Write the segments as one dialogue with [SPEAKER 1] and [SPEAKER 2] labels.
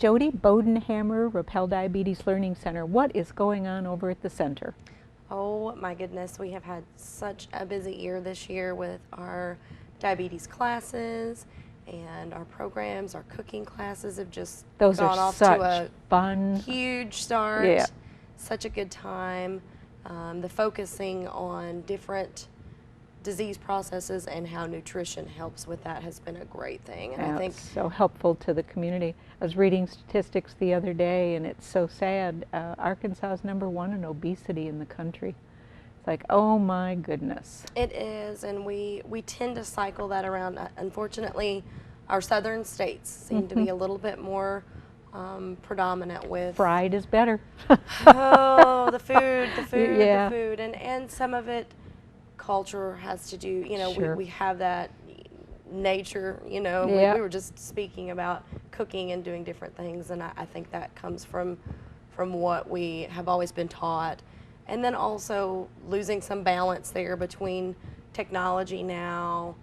[SPEAKER 1] Jody Bodenhammer, Rappel Diabetes Learning Center. What is going on over at the center?
[SPEAKER 2] Oh my goodness, we have had such a busy year this year with our diabetes classes and our programs. Our cooking classes have just
[SPEAKER 1] Those
[SPEAKER 2] gone
[SPEAKER 1] are
[SPEAKER 2] off
[SPEAKER 1] such
[SPEAKER 2] to a
[SPEAKER 1] fun.
[SPEAKER 2] huge start.
[SPEAKER 1] Yeah.
[SPEAKER 2] Such a good time. The focusing on different disease processes and how nutrition helps with that has been a great thing. And I think
[SPEAKER 1] it's so helpful to the community. I was reading statistics the other day, and it's so sad. Arkansas is #1 in obesity in the country. It's like, oh my goodness.
[SPEAKER 2] it is, and we tend to cycle that around. Unfortunately, our southern states seem to be a little bit more predominant with
[SPEAKER 1] Fried is better.
[SPEAKER 2] oh, the food,
[SPEAKER 1] Yeah.
[SPEAKER 2] the food, and some of it culture has to do, you know,
[SPEAKER 1] Sure.
[SPEAKER 2] we have that nature, you know,
[SPEAKER 1] Yeah.
[SPEAKER 2] we were just speaking about cooking and doing different things, and I think that comes from what we have always been taught. And then also losing some balance there between technology now,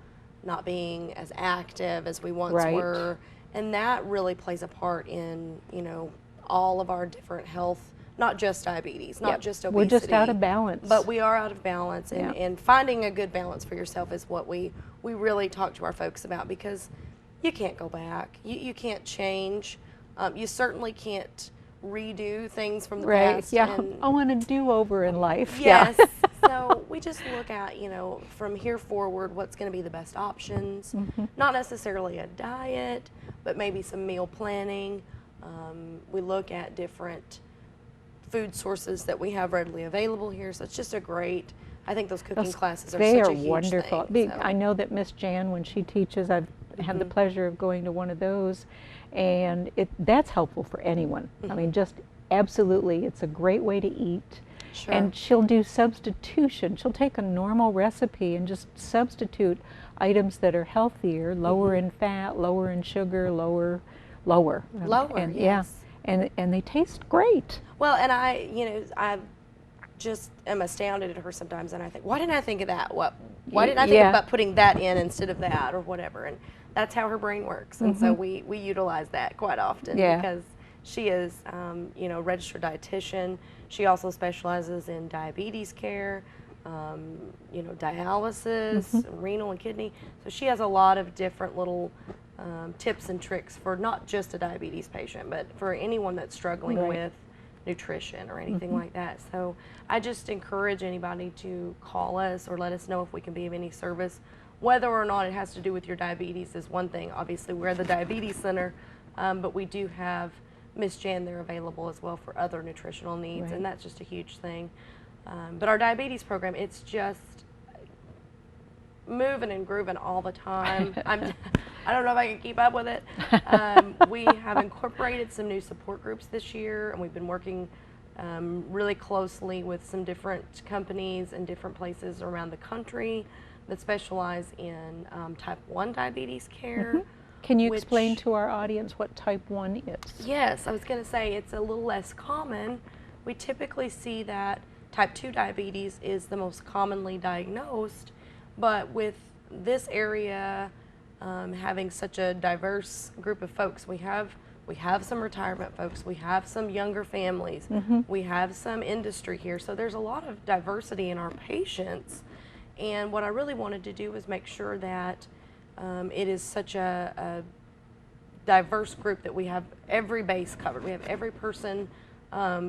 [SPEAKER 2] not being as active as we once
[SPEAKER 1] Right.
[SPEAKER 2] were, and that really plays a part in, you know, all of our different health, not just diabetes, not
[SPEAKER 1] Yep.
[SPEAKER 2] just obesity.
[SPEAKER 1] We're just out of balance.
[SPEAKER 2] But we are out of balance, and,
[SPEAKER 1] Yeah.
[SPEAKER 2] and finding a good balance for yourself is what we really talk to our folks about, because you can't go back. You can't change. You certainly can't redo things from the
[SPEAKER 1] Right.
[SPEAKER 2] past.
[SPEAKER 1] Yeah.
[SPEAKER 2] And
[SPEAKER 1] I want a do-over in life.
[SPEAKER 2] yes.
[SPEAKER 1] Yeah.
[SPEAKER 2] So we just look at, you know, from here forward, what's going to be the best options.
[SPEAKER 1] Mm-hmm.
[SPEAKER 2] Not necessarily a diet, but maybe some meal planning. We look at different food sources that we have readily available here. So it's just a great, I think those cooking classes are
[SPEAKER 1] They
[SPEAKER 2] such
[SPEAKER 1] are
[SPEAKER 2] a huge
[SPEAKER 1] wonderful.
[SPEAKER 2] thing. So.
[SPEAKER 1] I know that Miss Jan, when she teaches, I've had the pleasure of going to one of those, and that's helpful for anyone. I mean, just absolutely, it's a great way to eat.
[SPEAKER 2] Sure.
[SPEAKER 1] And she'll do substitution. She'll take a normal recipe and just substitute items that are healthier, lower in fat, lower in sugar, lower. And
[SPEAKER 2] yes.
[SPEAKER 1] yeah, and they taste great.
[SPEAKER 2] Well, and I just am astounded at her sometimes, and I think, why didn't I think of that? Why didn't I think
[SPEAKER 1] Yeah.
[SPEAKER 2] about putting that in instead of that, or whatever? And that's how her brain works, and so we utilize that quite often.
[SPEAKER 1] Yeah.
[SPEAKER 2] Because she is, registered dietitian. She also specializes in diabetes care, dialysis, renal and kidney. So she has a lot of different little tips and tricks for not just a diabetes patient, but for anyone that's struggling
[SPEAKER 1] Right.
[SPEAKER 2] with nutrition or anything like that. So I just encourage anybody to call us or let us know if we can be of any service. Whether or not it has to do with your diabetes is one thing. Obviously, we're the diabetes center, but we do have Miss Jan there available as well for other nutritional needs,
[SPEAKER 1] Right.
[SPEAKER 2] and that's just a huge thing. But our diabetes program, it's just moving and grooving all the time. I don't know if I can keep up with it. We have incorporated some new support groups this year, and we've been working really closely with some different companies and different places around the country that specialize in type 1 diabetes care.
[SPEAKER 1] Can you explain
[SPEAKER 2] which-
[SPEAKER 1] to our audience what type 1 is?
[SPEAKER 2] Yes, I was going to say it's a little less common. We typically see that type 2 diabetes is the most commonly diagnosed, but with this area having such a diverse group of folks, we have some retirement folks, we have some younger families, we have some industry here, so there's a lot of diversity in our patients. And what I really wanted to do was make sure that it is such a diverse group that we have every base covered. We have every person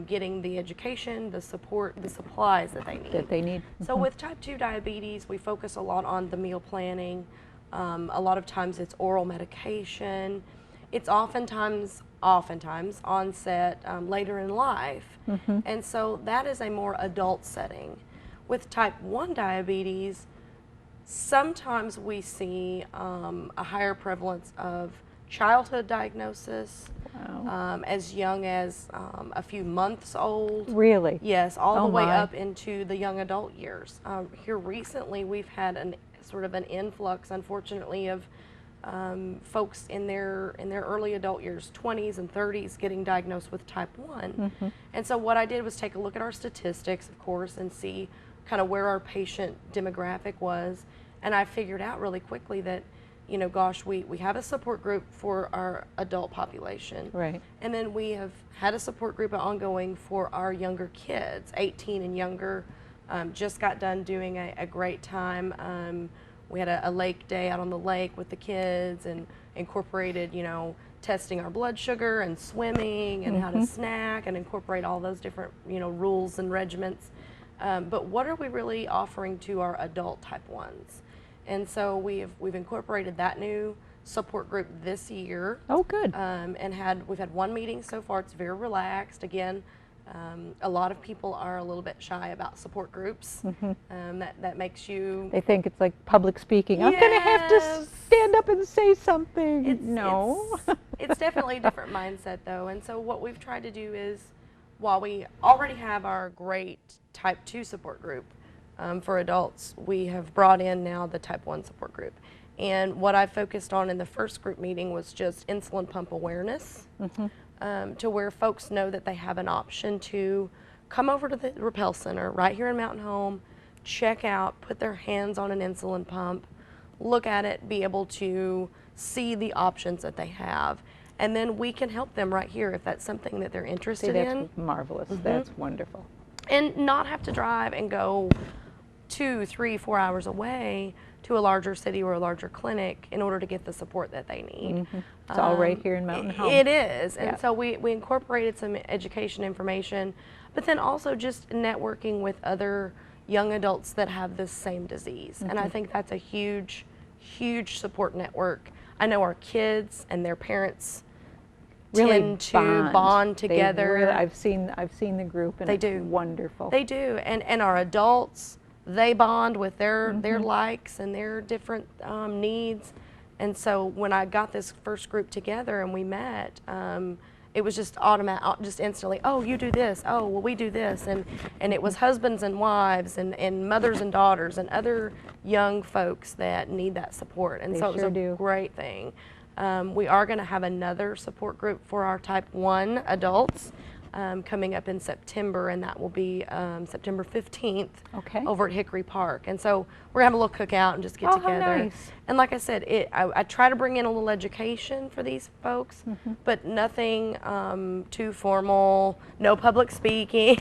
[SPEAKER 2] getting the education, the support, the supplies that they need. So with type 2 diabetes, we focus a lot on the meal planning. A lot of times it's oral medication. It's oftentimes onset later in life. And so that is a more adult setting. With type 1 diabetes, sometimes we see a higher prevalence of childhood diagnosis, as young as a few months old.
[SPEAKER 1] Really?
[SPEAKER 2] Yes, all the way
[SPEAKER 1] my.
[SPEAKER 2] up into the young adult years. Here recently, we've had an influx, unfortunately, of folks in their early adult years, 20s and 30s, getting diagnosed with type 1. And so what I did was take a look at our statistics, of course, and see kind of where our patient demographic was. And I figured out really quickly that you know, gosh, we have a support group for our adult population.
[SPEAKER 1] Right.
[SPEAKER 2] And then we have had a support group ongoing for our younger kids, 18 and younger. Just got done doing a great time. We had a lake day out on the lake with the kids and incorporated, you know, testing our blood sugar and swimming and how to snack and incorporate all those different, you know, rules and regiments. But what are we really offering to our adult type 1s? And so we've incorporated that new support group this year.
[SPEAKER 1] Oh, good.
[SPEAKER 2] And we've had one meeting so far. It's very relaxed. Again, a lot of people are a little bit shy about support groups. That makes you.
[SPEAKER 1] They think it's like public speaking. I'm going to have to
[SPEAKER 2] Yes.
[SPEAKER 1] stand up and say something.
[SPEAKER 2] It's definitely a different mindset though. And so what we've tried to do is, while we already have our great type 2 support group for adults, we have brought in now the type 1 support group. And what I focused on in the first group meeting was just insulin pump awareness, to where folks know that they have an option to come over to the Rappel Center right here in Mountain Home, check out, put their hands on an insulin pump, look at it, be able to see the options that they have. And then we can help them right here if that's something that they're interested
[SPEAKER 1] that's
[SPEAKER 2] in.
[SPEAKER 1] marvelous. That's wonderful.
[SPEAKER 2] And not have to drive and go 2, 3, 4 hours away to a larger city or a larger clinic in order to get the support that they need.
[SPEAKER 1] It's all right here in Mountain Home.
[SPEAKER 2] It is. And
[SPEAKER 1] Yeah.
[SPEAKER 2] so we incorporated some education information, but then also just networking with other young adults that have this same disease. And I think that's a huge, huge support network. I know our kids and their parents
[SPEAKER 1] Really
[SPEAKER 2] tend to bond together.
[SPEAKER 1] I've seen the group, and
[SPEAKER 2] They
[SPEAKER 1] it's
[SPEAKER 2] do.
[SPEAKER 1] wonderful.
[SPEAKER 2] They do, and our adults, they bond with their likes and their different needs. And so when I got this first group together and we met, it was just automatic, just instantly, oh, you do this, oh, well, we do this. And it was husbands and wives and mothers and daughters and other young folks that need that support. And
[SPEAKER 1] They
[SPEAKER 2] so it was
[SPEAKER 1] sure
[SPEAKER 2] a
[SPEAKER 1] do.
[SPEAKER 2] great thing. We are going to have another support group for our type 1 adults coming up in September, and that will be September 15th
[SPEAKER 1] Okay.
[SPEAKER 2] over at Hickory Park. And so we're going to have a little cookout and just get
[SPEAKER 1] Oh, how
[SPEAKER 2] together.
[SPEAKER 1] nice.
[SPEAKER 2] And like I said, I try to bring in a little education for these folks, but nothing too formal, no public speaking,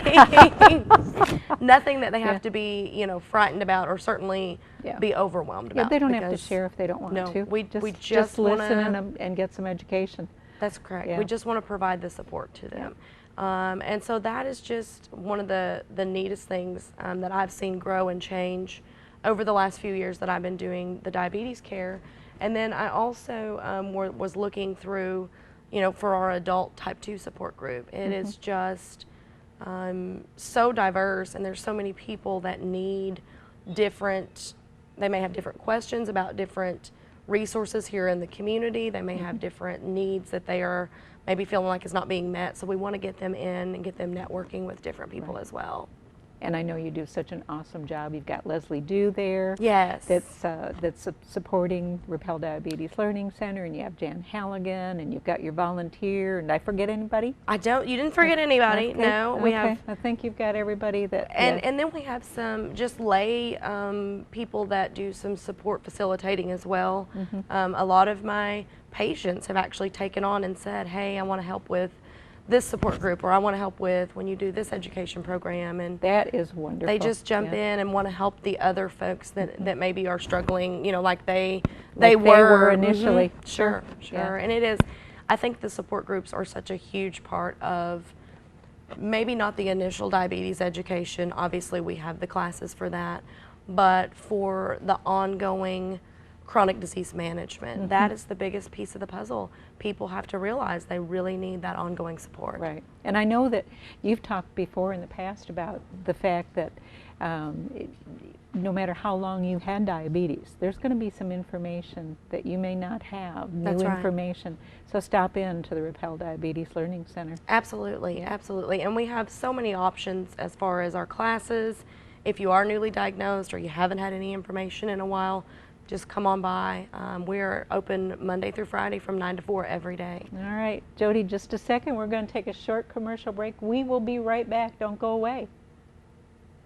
[SPEAKER 2] nothing that they have to be, you know, frightened about or certainly
[SPEAKER 1] Yeah.
[SPEAKER 2] be overwhelmed
[SPEAKER 1] Yeah,
[SPEAKER 2] about.
[SPEAKER 1] they don't have to
[SPEAKER 2] because-
[SPEAKER 1] share if they don't want
[SPEAKER 2] No,
[SPEAKER 1] to.
[SPEAKER 2] we
[SPEAKER 1] just
[SPEAKER 2] just
[SPEAKER 1] listen
[SPEAKER 2] wanna-
[SPEAKER 1] and get some education.
[SPEAKER 2] That's correct.
[SPEAKER 1] Yeah.
[SPEAKER 2] We just want to provide the support to them. And so that is just one of the neatest things that I've seen grow and change over the last few years that I've been doing the diabetes care. And then I also was looking through, you know, for our adult type 2 support group. It is just so diverse, and there's so many people that need different, they may have different questions about different resources here in the community. They may have different needs that they are maybe feeling like is not being met. So we want to get them in and get them networking with different people as well.
[SPEAKER 1] And I know you do such an awesome job. You've got Leslie Dew there.
[SPEAKER 2] Yes.
[SPEAKER 1] That's supporting Rappel Diabetes Learning Center, and you have Jan Halligan, and you've got your volunteer. And I forget anybody?
[SPEAKER 2] You didn't forget anybody.
[SPEAKER 1] Okay,
[SPEAKER 2] No, we
[SPEAKER 1] okay.
[SPEAKER 2] have.
[SPEAKER 1] I think you've got everybody that.
[SPEAKER 2] And then we have some just lay people that do some support facilitating as well. A lot of my patients have actually taken on and said, hey, I want to help with this support group, or I want to help with when you do this education program. And
[SPEAKER 1] that is wonderful.
[SPEAKER 2] they just jump
[SPEAKER 1] Yeah.
[SPEAKER 2] in and want to help the other folks that maybe are struggling, you know, like they
[SPEAKER 1] were
[SPEAKER 2] were
[SPEAKER 1] initially.
[SPEAKER 2] Sure.
[SPEAKER 1] Yeah.
[SPEAKER 2] And it is, I think the support groups are such a huge part of maybe not the initial diabetes education. Obviously we have the classes for that, but for the ongoing chronic disease management, that is the biggest piece of the puzzle. People have to realize they really need that ongoing support.
[SPEAKER 1] Right. And I know that you've talked before in the past about the fact that no matter how long you had diabetes, there's going to be some information that you may not have,
[SPEAKER 2] That's
[SPEAKER 1] new
[SPEAKER 2] right.
[SPEAKER 1] information. So stop in to the Rappel Diabetes Learning Center.
[SPEAKER 2] Absolutely, absolutely. And we have so many options as far as our classes. If you are newly diagnosed or you haven't had any information in a while, just come on by. We're open Monday through Friday from 9 to 4 every day.
[SPEAKER 1] All right, Jody, just a second. We're going to take a short commercial break. We will be right back. Don't go away.